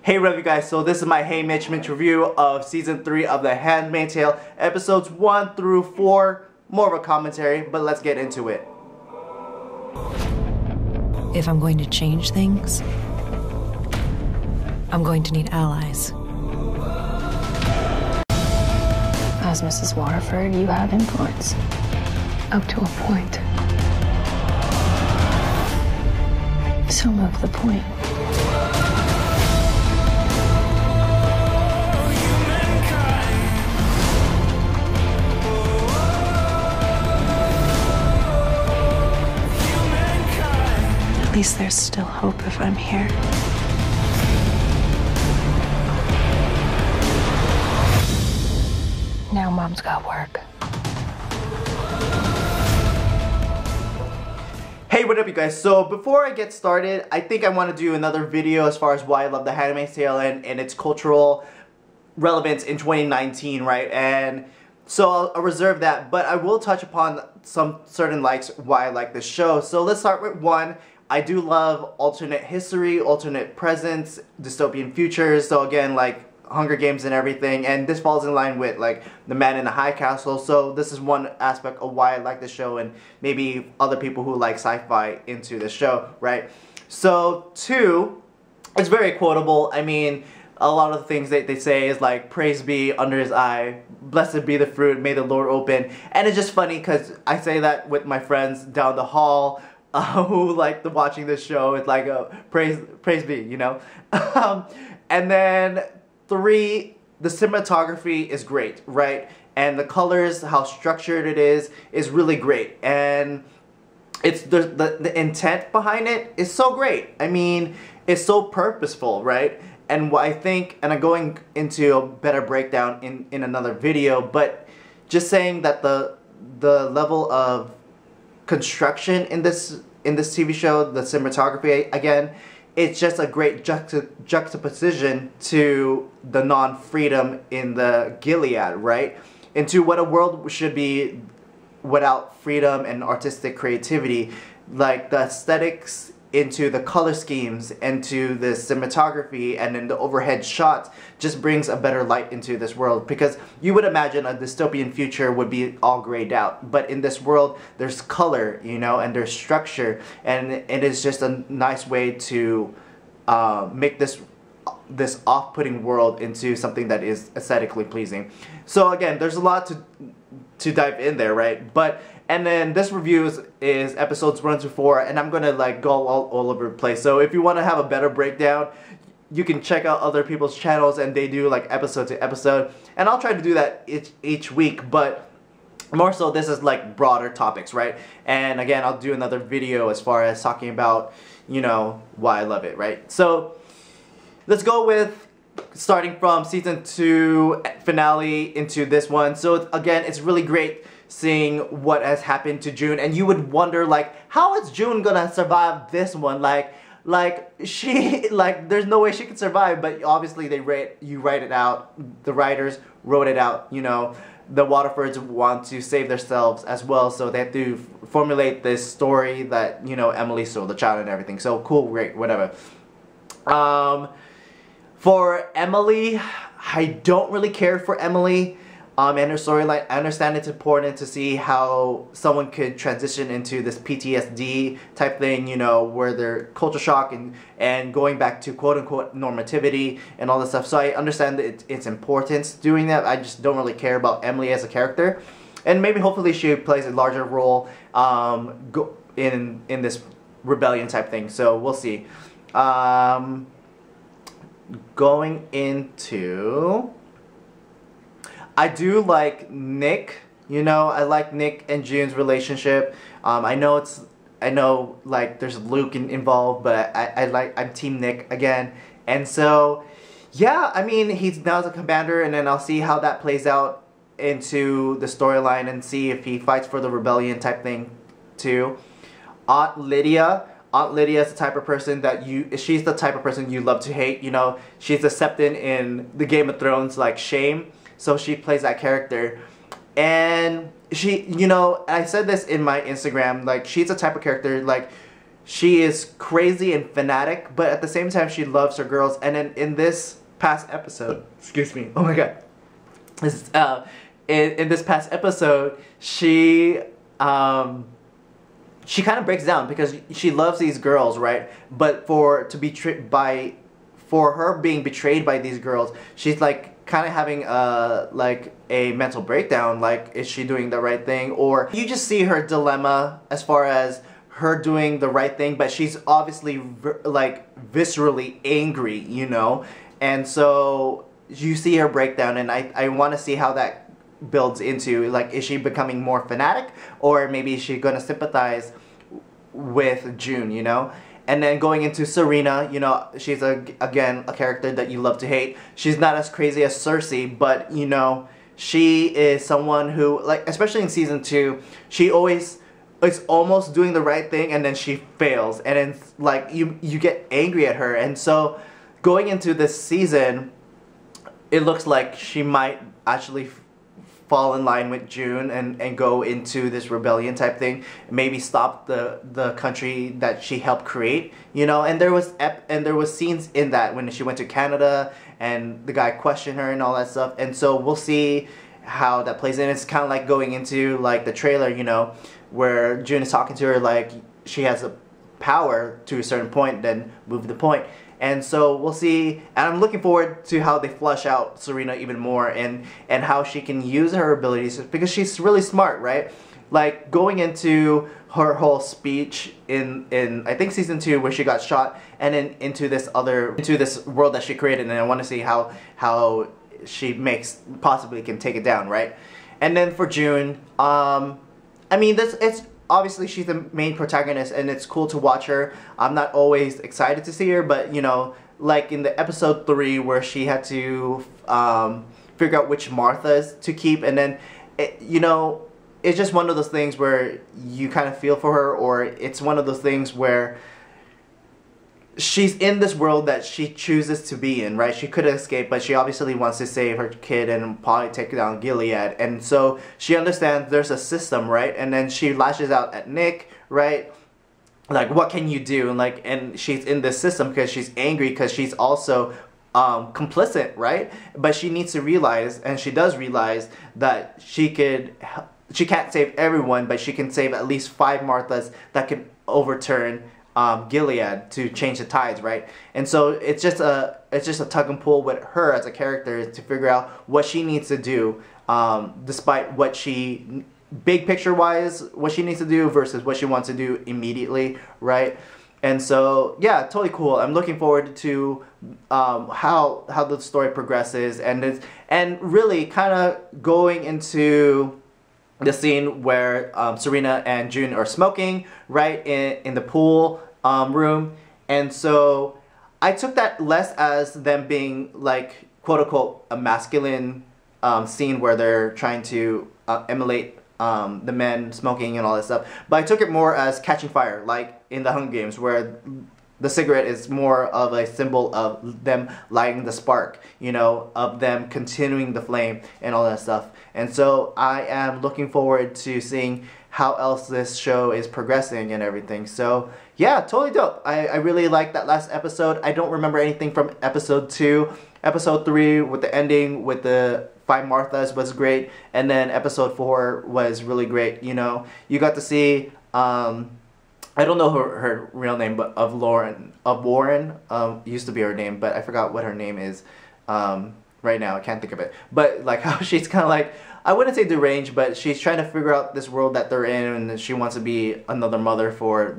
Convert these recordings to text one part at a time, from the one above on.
Hey you guys, so this is my Hey Mitch review of Season 3 of The Handmaid's Tale, episodes 1 through 4, more of a commentary, but let's get into it. If I'm going to change things, I'm going to need allies. As Mrs. Waterford, you have influence. Up to a point. So move the point. At least there's still hope if I'm here. Now Mom's got work. Hey, what up you guys? So before I get started, I think I want to do another video as far as why I love The Handmaid's Tale and its cultural relevance in 2019, right? And so I'll reserve that, but I will touch upon some certain likes why I like this show. So let's start with one. I do love alternate history, alternate presents, dystopian futures. So again, like Hunger Games and everything, and this falls in line with like The Man in the High Castle. So this is one aspect of why I like the show, and maybe other people who like sci-fi into the show, right? So two, it's very quotable. I mean, a lot of the things that they say is like, praise be under his eye, blessed be the fruit, may the Lord open. And it's just funny because I say that with my friends down the hall who like watching this show. It's like a praise be, you know. And then three, the cinematography is great, right? And the colors, how structured it is really great. And it's the intent behind it is so great. I mean, it's so purposeful, right? And what I think, and I'm going into a better breakdown in another video, but just saying that the level of construction in this TV show, the cinematography, again, it's just a great juxtaposition to the non-freedom in the Gilead, right? Into what a world should be without freedom and artistic creativity. Like the aesthetics into the color schemes, into the cinematography, and then the overhead shots just brings a better light into this world. Because you would imagine a dystopian future would be all grayed out, but in this world there's color, you know, and there's structure, and it is just a nice way to make this off-putting world into something that is aesthetically pleasing. So again, there's a lot to dive in there, right? And then this review is episodes 1 to 4, and I'm gonna like go all over the place. So if you want to have a better breakdown, you can check out other people's channels, and they do like episode to episode. And I'll try to do that each week, but more so this is like broader topics, right? And again, I'll do another video as far as talking about, you know, why I love it, right? So let's go with starting from season 2 finale into this one. So again, it's really great seeing what has happened to June, and you would wonder like, how is June gonna survive this one? Like she, like, there's no way she could survive. But obviously you write it out, the writers wrote it out, you know. The Waterfords want to save themselves as well, so they have to formulate this story that, you know, Emily stole the child and everything. So cool, great, whatever. For Emily, I don't really care for Emily and her storyline. I understand it's important to see how someone could transition into this PTSD type thing, you know, where they're culture shock and going back to quote-unquote normativity and all this stuff. So I understand its importance doing that. I just don't really care about Emily as a character. And maybe hopefully she plays a larger role in this rebellion type thing. So we'll see. Going into, I do like Nick, you know. I like Nick and June's relationship. I know like there's Luke involved, but I'm team Nick again. And so yeah, I mean, he's now the commander, and then I'll see how that plays out into the storyline and see if he fights for the rebellion type thing too. Aunt Lydia is the type of person that she's the type of person you love to hate, you know. She's accepted in the Game of Thrones like Shame, so she plays that character. And she, you know, I said this in my Instagram, like she's the type of character, like she is crazy and fanatic, but at the same time she loves her girls. And then in this past episode, excuse me, oh my god, in this past episode, she kind of breaks down because she loves these girls, right? But for her being betrayed by these girls, she's like kind of having like a mental breakdown. Like, is she doing the right thing? Or you just see her dilemma as far as her doing the right thing, but she's obviously like viscerally angry, you know? And so you see her breakdown, and I want to see how that builds into, like, is she becoming more fanatic, or maybe is she gonna sympathize with June, you know? And then going into Serena, you know, she's again a character that you love to hate. She's not as crazy as Cersei, but you know, she is someone who, like, especially in season 2, she always is almost doing the right thing and then she fails, and then like you get angry at her. And so going into this season, it looks like she might actually fall in line with June and go into this rebellion type thing, maybe stop the country that she helped create, you know. And there was scenes in that when she went to Canada and the guy questioned her and all that stuff. And so we'll see how that plays in. It's kind of like going into like the trailer, you know, where June is talking to her like she has a power to a certain point, then move the point. And so we'll see, and I'm looking forward to how they flush out Serena even more, and how she can use her abilities, because she's really smart, right? Like going into her whole speech in I think season 2 where she got shot, and then into this world that she created, and I want to see how she possibly can take it down, right? And then for June, I mean, it's obviously she's the main protagonist, and it's cool to watch her. I'm not always excited to see her, but you know, like in the episode 3 where she had to figure out which Marthas to keep, and then you know, it's just one of those things where you kind of feel for her, or it's one of those things where she's in this world that she chooses to be in, right? She could escape, but she obviously wants to save her kid and probably take down Gilead. And so she understands there's a system, right? And then she lashes out at Nick, right? Like, what can you do? And she's in this system because she's angry, because she's also complicit, right? But she needs to realize, and she does realize, that she can't save everyone, but she can save at least 5 Marthas that could overturn Gilead to change the tides, right? And so it's just a tug and pull with her as a character to figure out what she needs to do, despite what she, big picture wise, what she needs to do versus what she wants to do immediately, right? And so yeah, totally cool. I'm looking forward to how the story progresses, and really kind of going into the scene where Serena and June are smoking, right, in the pool room. And so I took that less as them being like, quote unquote, a masculine scene where they're trying to emulate the men smoking and all that stuff, but I took it more as catching fire, like in the Hunger Games, where the cigarette is more of a symbol of them lighting the spark, you know, of them continuing the flame and all that stuff. And so I am looking forward to seeing how else this show is progressing and everything. So yeah, totally dope. I really liked that last episode. I don't remember anything from episode 2. Episode 3 with the ending with the 5 Marthas was great, and then episode 4 was really great. You know, you got to see I don't know her real name, but Warren used to be her name, but I forgot what her name is right now. I can't think of it. But like how she's kind of like, I wouldn't say deranged, but she's trying to figure out this world that they're in, and she wants to be another mother for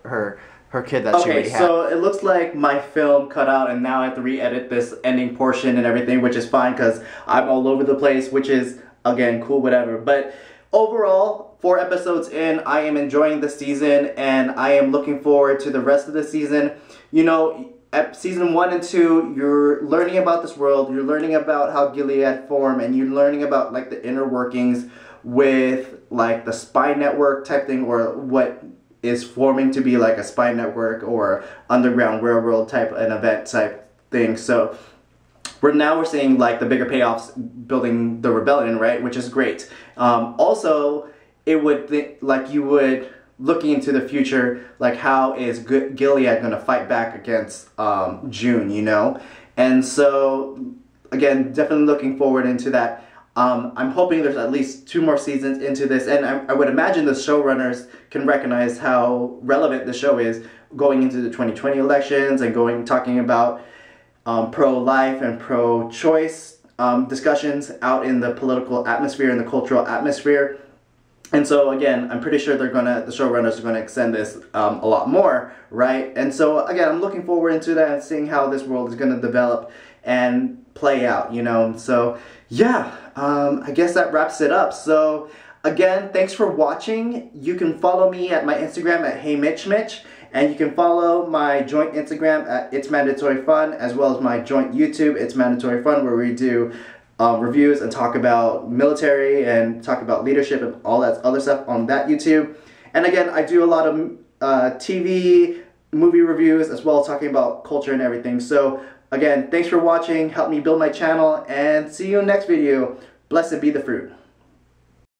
her kid that she already had. So it looks like my film cut out, and now I have to re-edit this ending portion and everything, which is fine because I'm all over the place, which is, again, cool, whatever. But overall, 4 episodes in, I am enjoying the season, and I am looking forward to the rest of the season. You know, at season 1 and 2, you're learning about this world, you're learning about how Gilead formed, and you're learning about like the inner workings with like the spy network type thing, or what is forming to be like a spy network or underground railroad type an event type thing. So we're seeing like the bigger payoffs building the rebellion, right, which is great. Also, it would like you would looking into the future, like how is Gilead going to fight back against June, you know? And so, again, definitely looking forward into that. I'm hoping there's at least 2 more seasons into this, and I would imagine the showrunners can recognize how relevant the show is going into the 2020 elections and talking about pro-life and pro-choice discussions out in the political atmosphere and the cultural atmosphere. And so again, I'm pretty sure the showrunners are gonna extend this a lot more, right? And so again, I'm looking forward into that and seeing how this world is gonna develop and play out, you know? So yeah, I guess that wraps it up. So again, thanks for watching. You can follow me at my Instagram at HeyMitchMitch, and you can follow my joint Instagram at It's Mandatory Fun, as well as my joint YouTube, It's Mandatory Fun, where we do reviews and talk about military and talk about leadership and all that other stuff on that YouTube. And again, I do a lot of TV, movie reviews, as well as talking about culture and everything. So again, thanks for watching, help me build my channel, and see you in the next video. Blessed be the fruit.